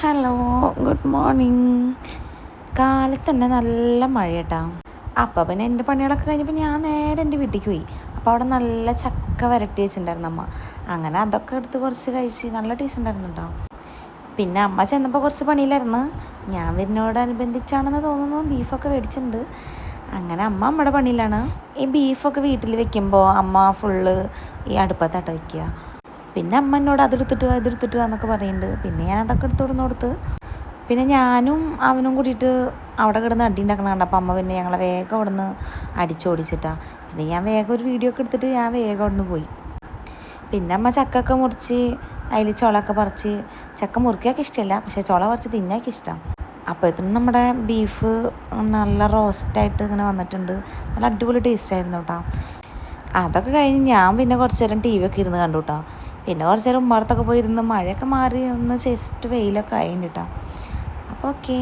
Hello, good morning. കാലത്ത് തന്നെ നല്ല മഴ കേട്ടോ. അപ്പോൾ പിന്നെ എൻ്റെ പണികളൊക്കെ കഴിഞ്ഞപ്പോൾ ഞാൻ നേരെ എൻ്റെ വീട്ടിലേക്ക് പോയി. അപ്പോൾ അവിടെ നല്ല ചക്ക വരട്ടി വെച്ചിട്ടുണ്ടായിരുന്നു അമ്മ. അങ്ങനെ അതൊക്കെ എടുത്ത് കുറച്ച് കഴിച്ച് നല്ല ടേസ്റ്റ് ഉണ്ടായിരുന്നു കേട്ടോ. പിന്നെ അമ്മ ചെന്നപ്പോൾ കുറച്ച് പണിയിലായിരുന്നു. ഞാൻ വരുന്നതോടനുബന്ധിച്ചാണെന്ന് തോന്നുന്നു ബീഫൊക്കെ മേടിച്ചിട്ടുണ്ട്. അങ്ങനെ അമ്മയുടെ പണിയിലാണ്. ഈ ബീഫൊക്കെ വീട്ടിൽ വെക്കുമ്പോൾ അമ്മ ഫുള്ള് ഈ അടുപ്പത്താട്ട വയ്ക്കുക. പിന്നെ അമ്മ എന്നോട് ഇതെടുത്തിട്ട് എന്നൊക്കെ പറയുന്നുണ്ട്. പിന്നെ ഞാൻ അതൊക്കെ കൊടുത്ത് പിന്നെ ഞാനും അവനും കൂടിയിട്ട് അവിടെ കിടന്ന് അടി ഉണ്ടാക്കണം കണ്ടപ്പോൾ അമ്മ പിന്നെ ഞങ്ങളെ വേഗം അവിടെ നിന്ന് അടിച്ചോടിച്ചിട്ടാണ്. പിന്നെ ഞാൻ വേഗം ഒരു വീഡിയോ ഒക്കെ എടുത്തിട്ട് ഞാൻ വേഗം അവിടെ നിന്ന് പോയി. പിന്നെ അമ്മ ചക്കൊക്കെ മുറിച്ച് അതിൽ ചുളയൊക്കെ പറിച്ച്, ചക്ക മുറിക്കൊക്കെ ഇഷ്ടമല്ല, പക്ഷേ ചുള പറിച്ച് തിന്നാനൊക്കെ ഇഷ്ടം. അപ്പോഴത്തേനും നമ്മുടെ ബീഫ് നല്ല റോസ്റ്റായിട്ട് ഇങ്ങനെ വന്നിട്ടുണ്ട്. നല്ല അടിപൊളി ടേസ്റ്റ് ആയിരുന്നു കേട്ടോ. അതൊക്കെ കഴിഞ്ഞ് ഞാൻ പിന്നെ കുറച്ച് നേരം ടി വി ഒക്കെ ഇരുന്ന് കണ്ടു കേട്ടോ. പിന്നെ കുറച്ച് നേരം ഉമ്മറത്തൊക്കെ പോയിരുന്ന് മഴയൊക്കെ മാറി ഒന്ന് ജസ്റ്റ് വെയിലൊക്കെ ആയിട്ടുണ്ട് കേട്ടോ. അപ്പോൾ ഓക്കേ.